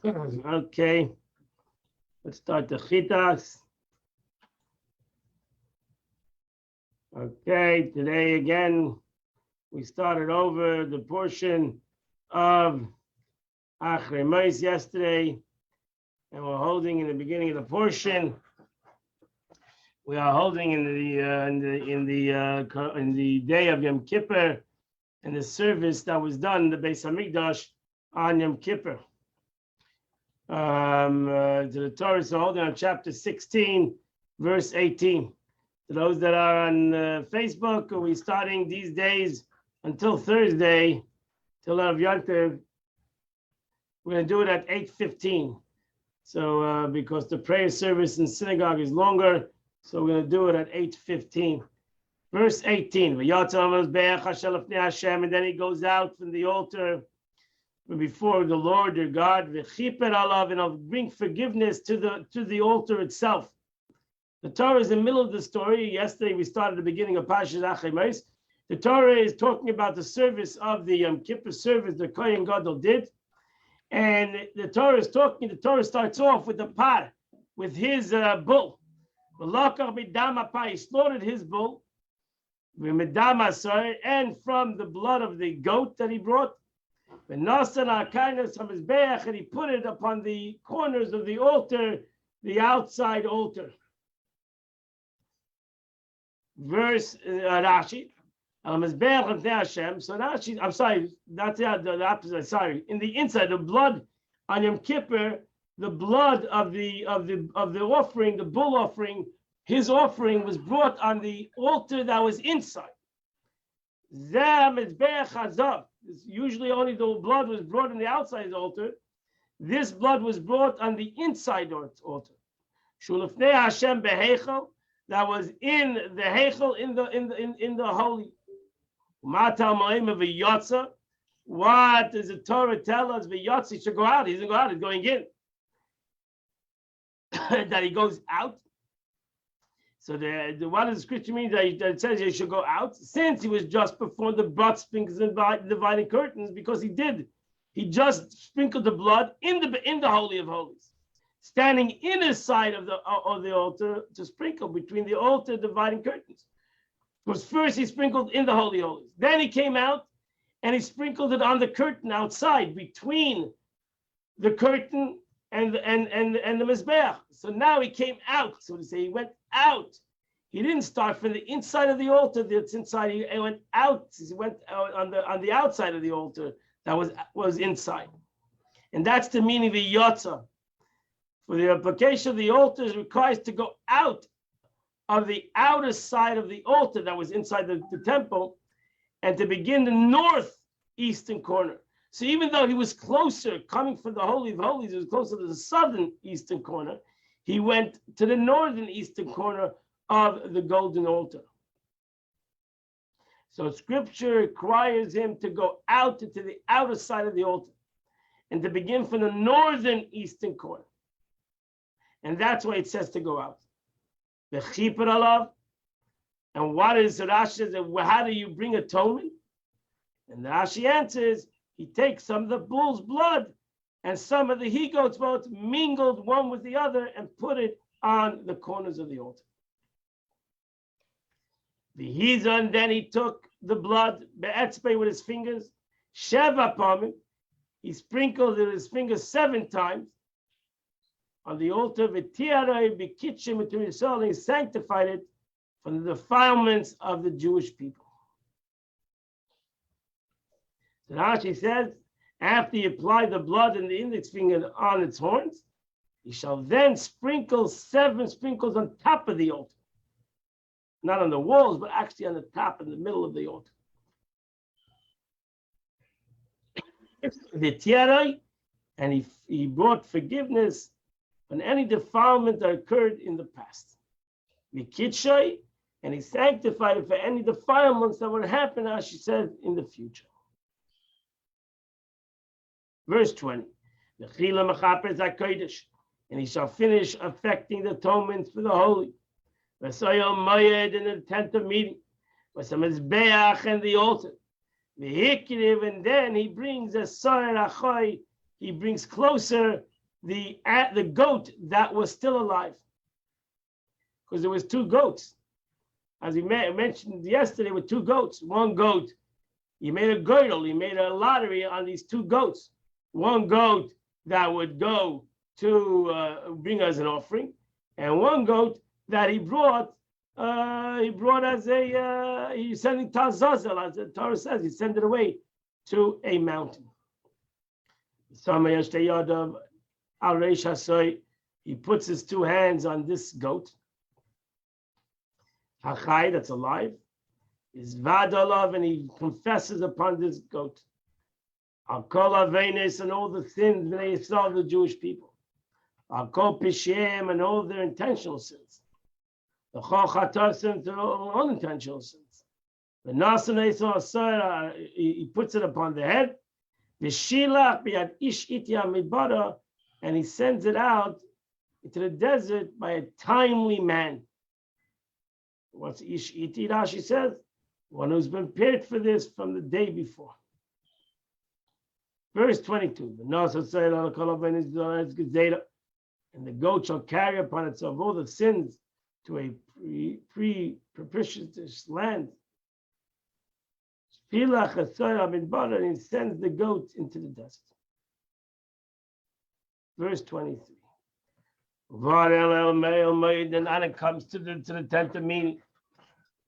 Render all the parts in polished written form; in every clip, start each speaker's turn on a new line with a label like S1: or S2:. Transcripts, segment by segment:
S1: Okay, let's start the chitas. Okay, today again, we started over the portion of Achrei Mos yesterday, and we're holding in the beginning of the portion. We are holding in the day of Yom Kippur, and the service that was done in the Beis Hamikdash on Yom Kippur. To the Torah, so holding on chapter 16, verse 18. To those that are on Facebook, we're starting these days until Thursday, till of Yom Tov. We're going to do it at 8:15. So because the prayer service in synagogue is longer, so we're going to do it at 8:15. Verse 18. And then he goes out from the altar before the Lord their God, and I'll bring forgiveness to the altar itself. The Torah is in the middle of the story. Yesterday we started the beginning of Parshas Achrei Mos. The Torah is talking about the service of the Yom Kippur service the Kohen Gadol did, and the Torah starts off with the par, with his bull. He slaughtered his bull, and from the blood of the goat that he brought. And he put it upon the corners of the altar, the outside altar. Verse Rashi. So Rashi, I'm sorry, that's the opposite. Sorry, in the inside, the blood on Yom Kippur, the blood of the offering, the bull offering, his offering was brought on the altar that was inside. Usually only the blood was brought on the outside altar. This blood was brought on the inside altar. Shulafnei Hashem behechel, that was in the hechel, in the holy. What does the Torah tell us? V'yotzi should go out. He doesn't go out. He's going in. That he goes out. So what does the scripture mean that it says he should go out? Since he was just before the blood sprinkles and dividing curtains, because he just sprinkled the blood in the Holy of Holies, standing in his side of the altar to sprinkle between the altar dividing curtains. Because first he sprinkled in the Holy of Holies, then he came out and he sprinkled it on the curtain outside between the curtain and the Mizbeach. So now he came out, so to say, he went out. He didn't start from the inside of the altar that's inside. He went out. He went out on the outside of the altar that was inside, and that's the meaning of the yotza. For the application of the altar is requires to go out of the outer side of the altar that was inside the temple, and to begin the northeastern corner. So even though he was closer, coming from the Holy of Holies, he was closer to the southern eastern corner, he went to the northern eastern corner of the golden altar. So scripture requires him to go out into the outer side of the altar and to begin from the northern eastern corner. And that's why it says to go out. The chipur alav. And what is Rashi? How do you bring atonement? And the Rashi answers, he takes some of the bull's blood and some of the he-goat's blood, mingled one with the other, and put it on the corners of the altar. And then he took the blood, be'etzbei, with his fingers, sheva palmim, he sprinkled it with his fingers 7 times on the altar, v'tiarei b'kitchim between Yisrael, and he sanctified it from the defilements of the Jewish people. So Rashi says, after he applied the blood and the index finger on its horns, he shall then sprinkle 7 sprinkles on top of the altar. Not on the walls, but actually on the top, in the middle of the altar. The tiarai, and he brought forgiveness on any defilement that occurred in the past. The kitshai, and he sanctified it for any defilements that would happen, as she said, in the future. Verse 20. And he shall finish affecting the atonement for the holy. In the tent of meeting. And the altar. And then he brings a soyer achoy he brings closer the goat that was still alive. Because there was two goats. As we mentioned yesterday with two goats. One goat, he made a girdle, he made a lottery on these two goats. One goat that would go to bring us an offering, and one goat that he brought as he's sending Tazazel, as the Torah says, he sent it away to a mountain. He puts his two hands on this goat, Hachai, that's alive, is Vadalav, and he confesses upon this goat. Al-Kol Avenes, and all the sins of the Jewish people. Al-Kol Pishem, and all their intentional sins. The Chol Chatasim, and all unintentional sins. The Nasan Asar, he puts it upon the head. V'shilach b'yad ish itya midbara, and he sends it out into the desert by a timely man. What's ish iti? Rashi says, one who's been prepared for this from the day before. Verse 22. And the goat shall carry upon itself all the sins to a pre-propitious land. And he sends the goat into the dust. Verse 23. Then Anak comes to the tent of meeting.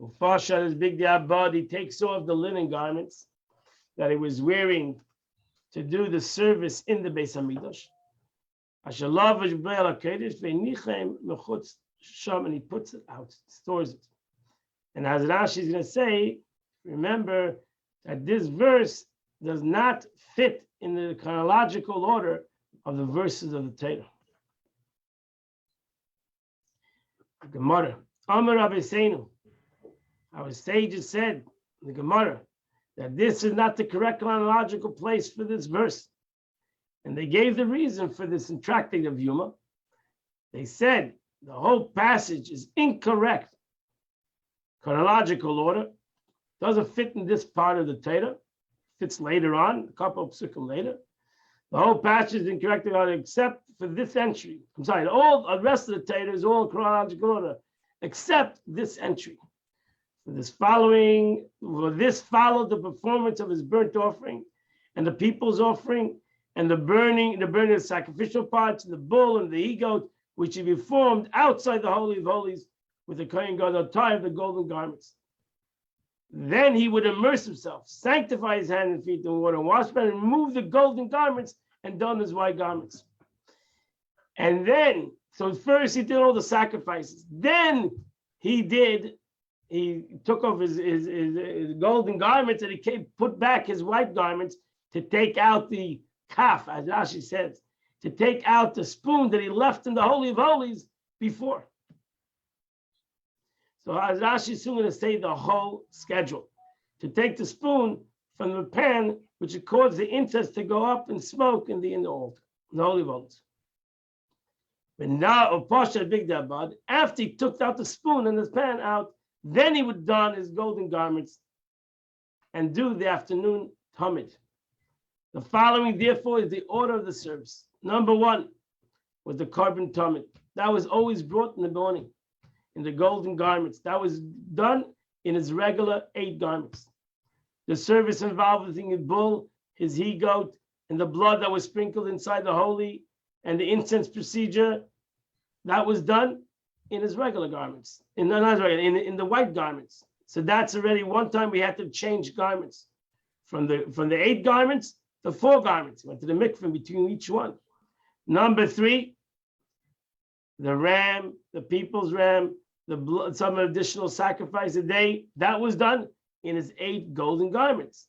S1: Ufasha is big diabad. He takes off the linen garments that he was wearing to do the service in the Beis Hamikdash. And he puts it out, stores it. And as Rashi is going to say, remember that this verse does not fit in the chronological order of the verses of the Torah. Gemara, Amar Rabbeinu, our sages said in the Gemara that this is not the correct chronological place for this verse. And they gave the reason for this in Tractate of Yuma. They said the whole passage is incorrect. Chronological order doesn't fit in this part of the Torah. Fits later on, a couple of psukim later. The whole passage is incorrect except for this entry. I'm sorry, all the rest of the Torah is all in chronological order, except this entry. For this followed the performance of his burnt offering and the people's offering and the burning of sacrificial parts and the bull and the he-goat, which he performed outside the Holy of Holies with the Kohen Gadol tie of the golden garments. Then he would immerse himself, sanctify his hands and feet in water, and wash them, and remove the golden garments and don his white garments. And then, so first he did all the sacrifices. Then he took off his golden garments and he put back his white garments to take out the kaf, as Rashi says, to take out the spoon that he left in the Holy of Holies before. So as Rashi is soon going to say the whole schedule. To take the spoon from the pan, which would cause the incense to go up and smoke in the altar, in the Holy of Holies. But now, after he took out the spoon and the pan out, then he would don his golden garments and do the afternoon tamid. The following, therefore, is the order of the service. Number one was the carbon tamid. That was always brought in the morning, in the golden garments. That was done in his regular 8 garments. The service involved his bull, his he-goat, and the blood that was sprinkled inside the holy, and the incense procedure, that was done in his regular garments, in the white garments. So that's already one time we had to change garments from the 8 garments to 4 garments. Went to the mikveh between each one. Number 3, the ram, the people's ram, the blood, some additional sacrifice a day, that was done in his 8 golden garments.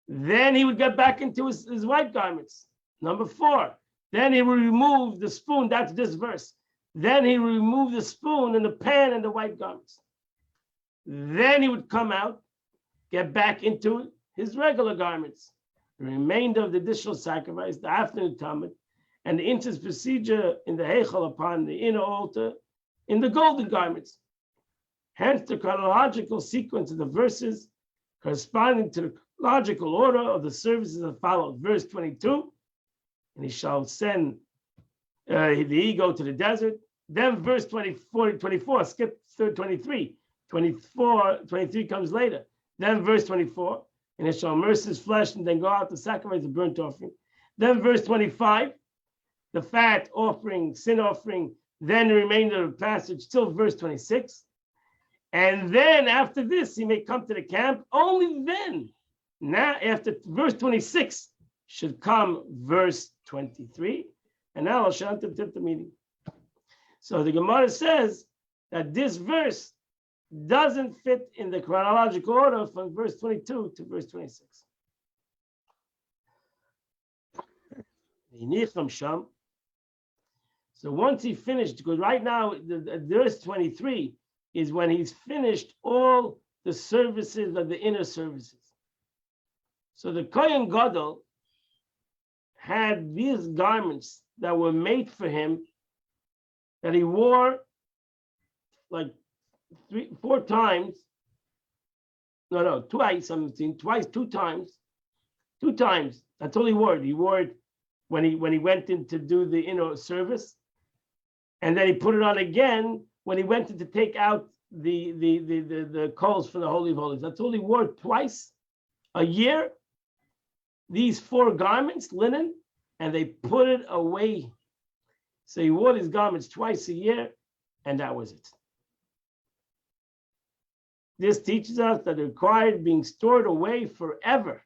S1: Then he would get back into his white garments. Number 4, then he would remove the spoon. That's this verse. Then he would remove the spoon and the pan and the white garments. Then he would come out, get back into his regular garments. The remainder of the additional sacrifice, the afternoon tamid, and the incense procedure in the heichal upon the inner altar in the golden garments. Hence the chronological sequence of the verses corresponding to the logical order of the services that follow. Verse 22, and he shall send the ego to the desert. Then verse 24, skip 23. 23 comes later. Then verse 24, and it shall immerse his flesh and then go out to sacrifice the burnt offering. Then verse 25, the fat offering, sin offering, then the remainder of the passage till verse 26. And then after this, he may come to the camp. Only then, now after verse 26, should come verse 23. And now I'll shout to the meeting. So the Gemara says that this verse doesn't fit in the chronological order from verse 22 to verse 26. So once he finished, because right now the verse 23 is when he's finished all the services of the inner services. So the Kohen Gadol had these garments that were made for him that he wore like four times. No, twice. I'm saying twice, two times. That's all he wore. He wore it when he went in to do the inner service, and then he put it on again when he went in to take out the coals from the Holy of Holies. That's all he wore twice a year. These four garments, linen, and they put it away. So he wore his garments twice a year, and that was it. This teaches us that it required being stored away forever,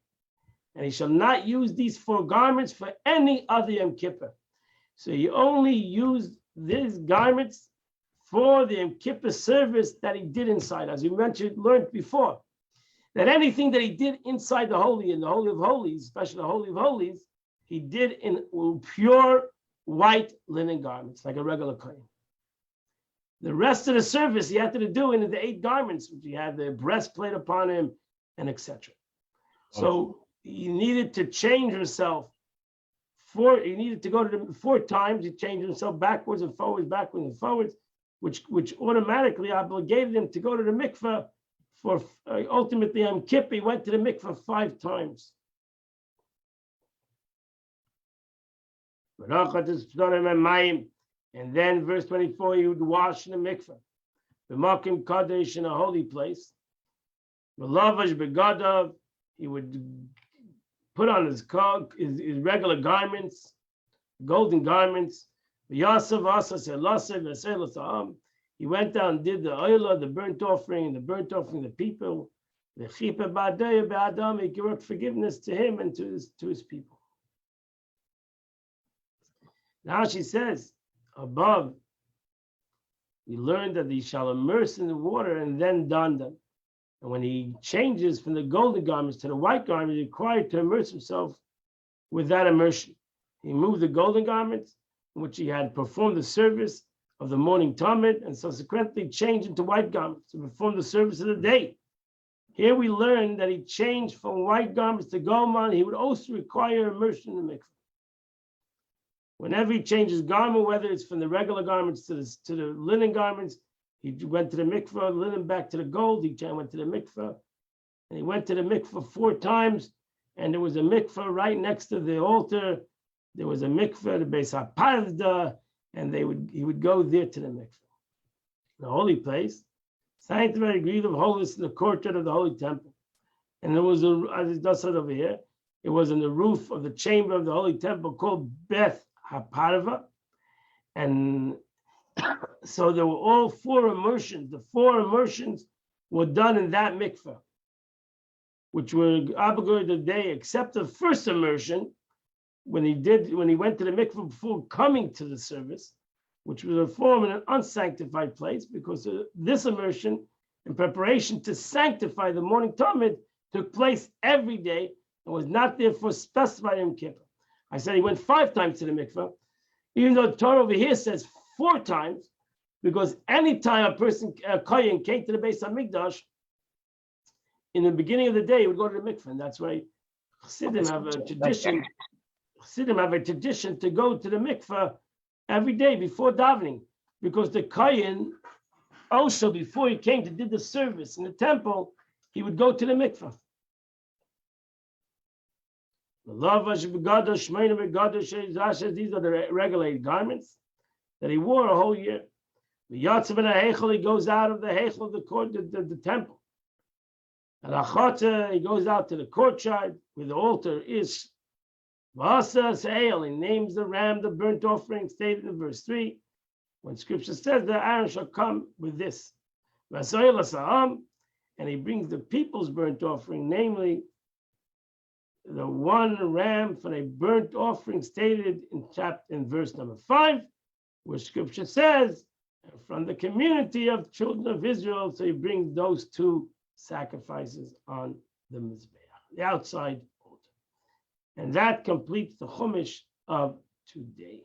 S1: and he shall not use these four garments for any other Yom Kippur. So he only used these garments for the Yom Kippur service that he did inside, as we learned before. That anything that he did inside the Holy, in the Holy of Holies, especially the Holy of Holies, he did in pure white linen garments, like a regular Kohen. The rest of the service he had to do in the 8 garments, which he had the breastplate upon him, and etc. So he needed to change himself. He needed to go to the 4 times. He changed himself backwards and forwards, which automatically obligated him to go to the mikveh. For ultimately on Kippur, he went to the mikveh 5 times. And then verse 24, he would wash in the mikveh. The Makim Kadesh in a holy place. The Lavash Begadav, he would put on his regular garments, golden garments. He went down and did the oila, the burnt offering of the people. The chipa ba'adaya be'adam, he gave forgiveness to him and to his people. Now she says, above, we learned that he shall immerse in the water and then don them. And when he changes from the golden garments to the white garments, he's required to immerse himself with that immersion. He moved the golden garments, in which he had performed the service of the morning Talmud, and subsequently changed into white garments to perform the service of the day. Here we learn that he changed from white garments to golman. He would also require immersion in the mikveh. Whenever he changes garment, whether it's from the regular garments to the linen garments, he went to the mikveh, linen back to the gold. He went to the mikveh, and he went to the mikveh 4 times. And there was a mikveh right next to the altar. There was a mikveh, the Beis HaParda, and he would go there to the mikveh, the holy place, sanctified degree of holiness in the courtyard of the holy temple. And there was as it does said over here, it was in the roof of the chamber of the holy temple called Beth HaParva. And so there were all 4 immersions. The 4 immersions were done in that mikveh, which were obligated the day, except the first immersion, when he went to the mikveh before coming to the service, which was performed in an unsanctified place, because this immersion in preparation to sanctify the morning Talmud took place every day and was not therefore specified in Kippur. I said he went 5 times to the mikveh, even though the Torah over here says 4 times, because anytime a Kohen came to the Beis HaMikdash, in the beginning of the day, he would go to the mikveh, and that's why Chassidim have a tradition. Chassidim have a tradition to go to the mikveh every day before davening, because the Kohen also, before he came to do the service in the temple, he would go to the mikveh. These are the regulated garments that he wore a whole year. He goes out of the heichel of the court, the temple. And he goes out to the courtyard where the altar is. He names the ram, the burnt offering, stated in verse 3. When scripture says that Aaron shall come with this. And he brings the people's burnt offering, namely the one ram for a burnt offering stated in verse number 5, where scripture says, from the community of children of Israel, so he brings those two sacrifices on the Mizbeach, the outside altar. And that completes the Chumash of today.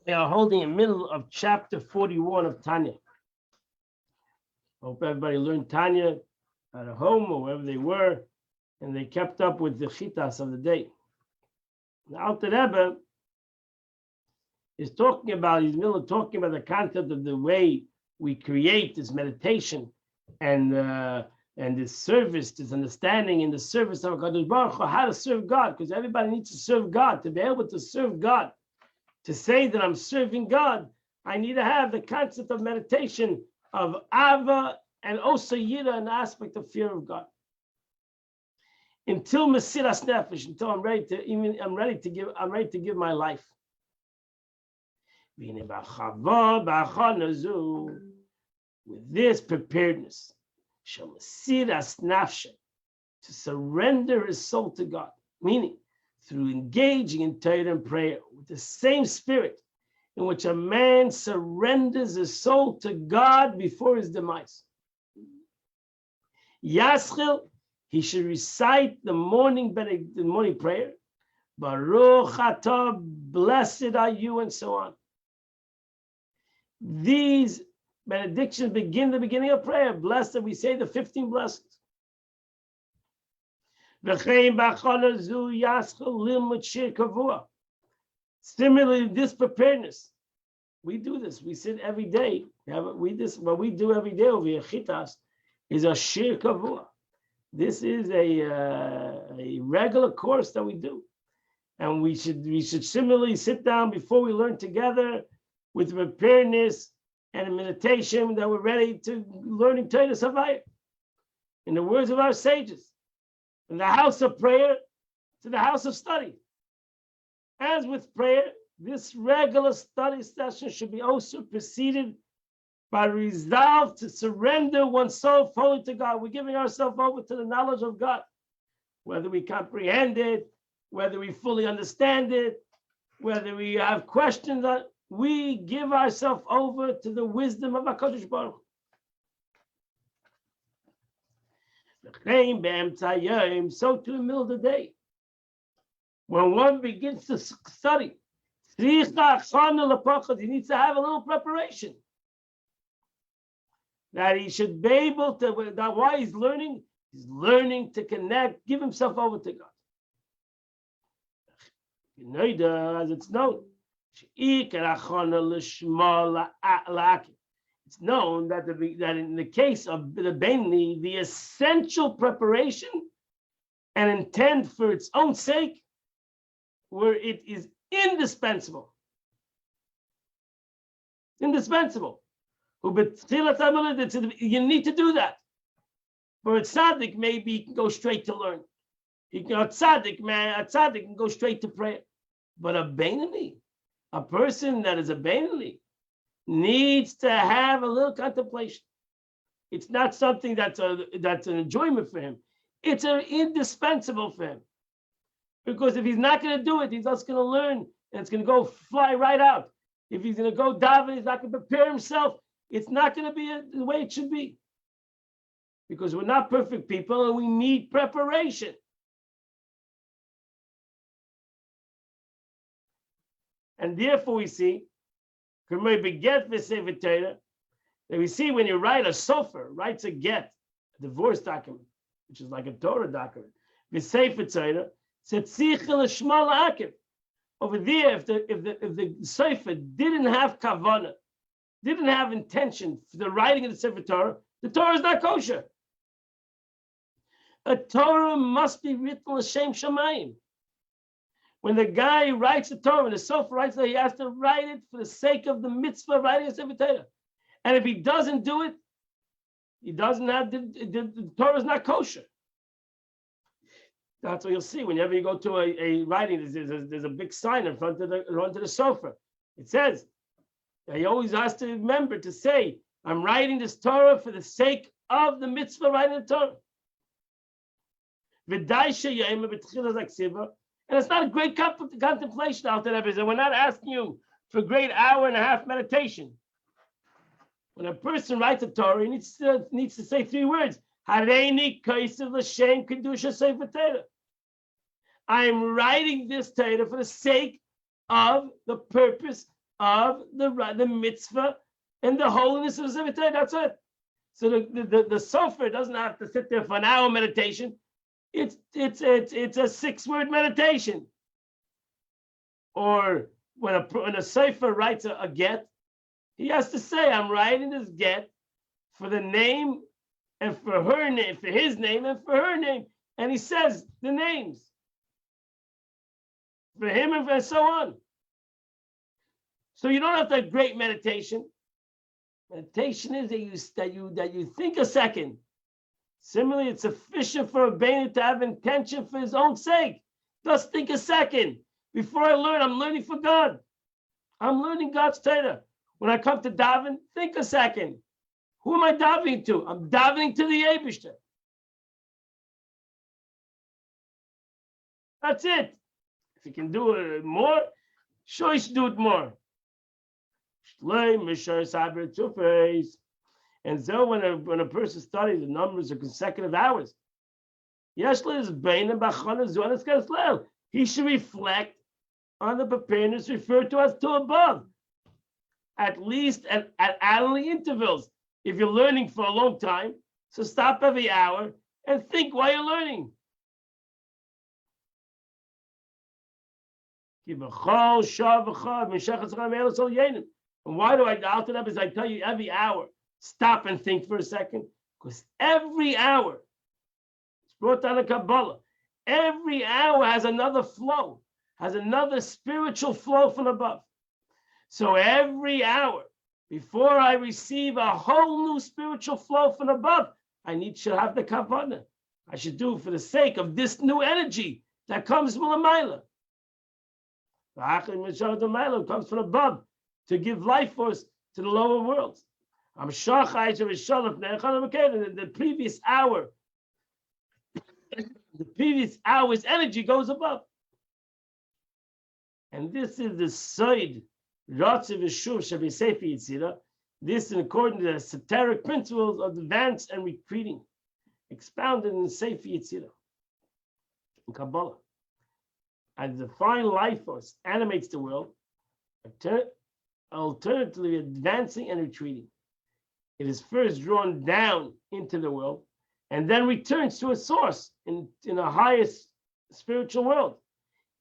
S1: We are holding in the middle of chapter 41 of Tanya. Hope everybody learned Tanya at home or wherever they were, and they kept up with the chitas of the day. The Alter Rebbe is talking about, he's middle talking about the concept of the way we create this meditation and this service, this understanding in the service of HaKadosh Baruch Hu, how to serve God, because everybody needs to serve God. To be able to serve God, to say that I'm serving God, I need to have the concept of meditation of Ava and also Yira, an aspect of fear of God. Until Mesiras Nefesh, until I'm ready to give my life. With this preparedness, Mesiras Nefesh, to surrender his soul to God, meaning through engaging in Torah and prayer with the same spirit in which a man surrenders his soul to God before his demise. Yaschil, he should recite the morning prayer, Baruch Atah, blessed are you, and so on. These benedictions begin the beginning of prayer. Blessed, we say the 15 blessings. Similarly, this preparedness, we do this. We sit every day. What we do every day over here, chitas, is a shir kavua. This is a regular course that we do, and we should similarly sit down before we learn together with preparedness and a meditation that we're ready to learning Torah Savaya. In the words of our sages, from the house of prayer to the house of study. As with prayer, this regular study session should be also preceded by resolve to surrender oneself wholly to God. We're giving ourselves over to the knowledge of God, whether we comprehend it, whether we fully understand it, whether we have questions on it, we give ourselves over to the wisdom of HaKadosh Baruch Hu. So to the middle of the day, when one begins to study, he needs to have a little preparation. That he should be able to, that why he's learning to connect, give himself over to God. As it's known, it's known that in the case of the Beinoni, the essential preparation and intent for its own sake, where it is indispensable. Indispensable. You need to do that. For a tzaddik, maybe he can go straight to learn. A tzaddik can go straight to prayer. But a Beinoni, a person that is a Beinoni, needs to have a little contemplation. It's not something that's an enjoyment for him. It's indispensable for him. Because if he's not going to do it, he's just going to learn, and it's going to go fly right out. If he's going to go daven, he's not going to prepare himself. It's not going to be the way it should be. Because we're not perfect people, and we need preparation. And therefore we see, that we see when you write a sofer, writes a get, a divorce document, which is like a Torah document, over there, if the sofer didn't have kavanah didn't have intention for the writing of the Sefer Torah, the Torah is not kosher. A Torah must be written l'shem shamayim. When the guy writes the Torah, when the sofer writes it, he has to write it for the sake of the mitzvah of writing a Sefer Torah. And if he doesn't do it, he doesn't have the Torah is not kosher. That's what you'll see whenever you go to a writing. There's a big sign in front of the sofer. It says, he always has to remember to say, I'm writing this Torah for the sake of the mitzvah writing the Torah. And it's not a great contemplation out there, because we're not asking you for a great hour and a half meditation. When a person writes a Torah, he needs to say 3 words. Hareini kaisav l'shem kedusha sefer Torah. I am writing this Torah for the sake of the purpose of the mitzvah and the holiness of the Sefer Torah. That's it. So the sofer doesn't have to sit there for an hour meditation. It's a 6-word meditation. Or when a sofer writes a get, he has to say, I'm writing this get for the name and for her name, for his name and for her name. And he says the names for him and so on. So you don't have to have great meditation. Meditation is that you think a second. Similarly, it's sufficient for a Beinah to have intention for his own sake. Just think a second. Before I learn, I'm learning for God. I'm learning God's Torah. When I come to daven, think a second. Who am I davening to? I'm davening to the Eibishter. That's it. If you can do it more, sure you should do it more. And so when a person studies the numbers of consecutive hours, he should reflect on the preparedness referred to as to above, at least at hourly intervals. If you're learning for a long time, so stop every hour and think while you're learning. And why do I doubt it up? As I tell you every hour, stop and think for a second, because every hour, it's brought down in Kabbalah, every hour has another flow, has another spiritual flow from above. So every hour, before I receive a whole new spiritual flow from above, I should have the kavanah. I should do for the sake of this new energy that comes from Lamayla. It comes from above to give life force to the lower worlds. The previous hour, the previous hour's energy goes above. And this is the side. This is according to the esoteric principles of advance and retreating, expounded in the Sefer Yetzirah, in Kabbalah. As the divine life force animates the world, alternatively advancing and retreating. It is first drawn down into the world and then returns to its source in a highest spiritual world.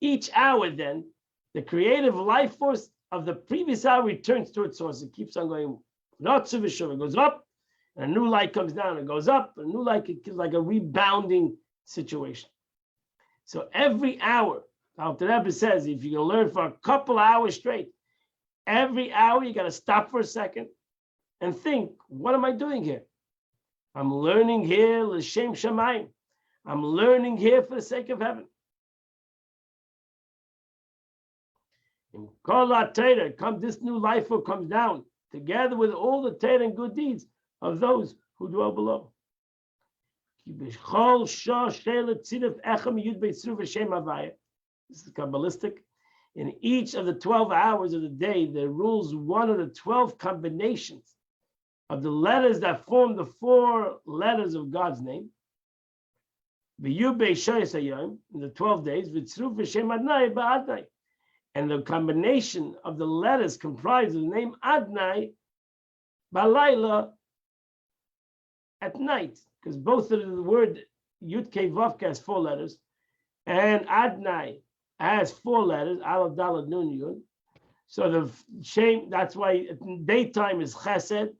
S1: Each hour then, the creative life force of the previous hour returns to its source. It keeps on going. It goes up, and a new light comes down. It goes up, a new light, it's like a rebounding situation. So every hour, Alter Rebbe says, if you're going to learn for a couple hours straight, every hour you got to stop for a second and think, what am I doing here? I'm learning here l'shem shamayim. I'm learning here for the sake of heaven. In Kol HaTorah, this new life force comes down together with all the Torah and good deeds of those who dwell below. This is Kabbalistic. In each of the 12 hours of the day, there rules one of the 12 combinations of the letters that form the 4 letters of God's name. In the 12 days, and the combination of the letters comprised of the name Adnai Balayla at night, because both of the word Yud Kei Vav has 4 letters, and Adnai has 4 letters, Aleph Daled Nun Yud. So the shame, that's why daytime is chesed,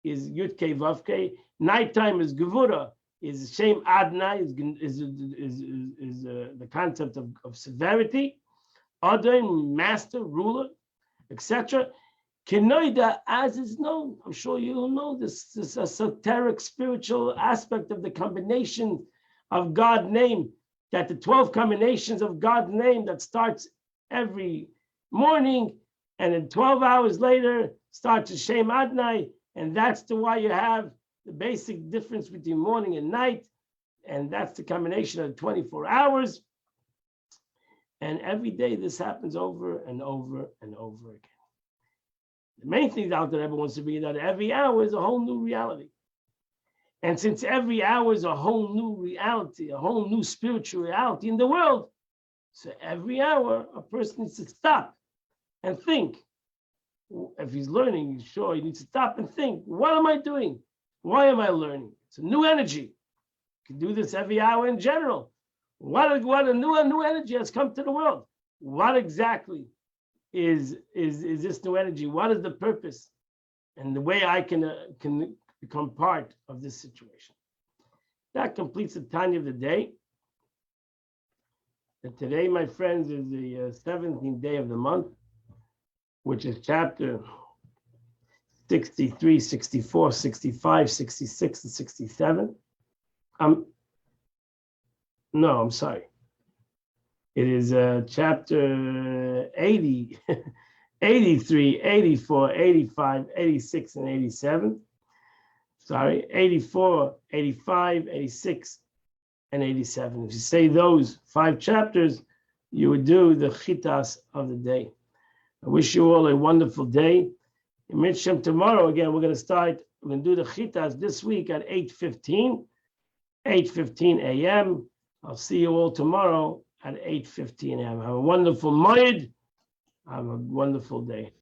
S1: is yudke vavke. Nighttime is gevura, is shame adna, is the concept of severity. Adon, master, ruler, etc. Kenoida, as is known, I'm sure you'll know this esoteric spiritual aspect of the combination of God's name, that the 12 combinations of God's name that starts every morning, and then 12 hours later starts Shem Adnai, and that's why you have the basic difference between morning and night, and that's the combination of 24 hours. And every day this happens over and over and over again. The main thing out there everyone wants to be that every hour is a whole new reality. And since every hour is a whole new reality, a whole new spiritual reality in the world, so every hour a person needs to stop and think. If he's learning, sure, he needs to stop and think, what am I doing? Why am I learning? It's a new energy. You can do this every hour in general. What a new energy has come to the world. What exactly is this new energy? What is the purpose and the way I can become part of this situation? That completes the Tanya of the day. And today, my friends, is the 17th day of the month, which is chapter 63, 64, 65, 66, and 67. No, I'm sorry. It is chapter 80, 83, 84, 85, 86, and 87. Sorry, 84, 85, 86, and 87. If you say those 5 chapters, you would do the chitas of the day. I wish you all a wonderful day. In Mitzvah tomorrow, again, we're going to do the chitas this week at 8:15 a.m. I'll see you all tomorrow at 8:15 a.m. Have a wonderful moed. Have a wonderful day.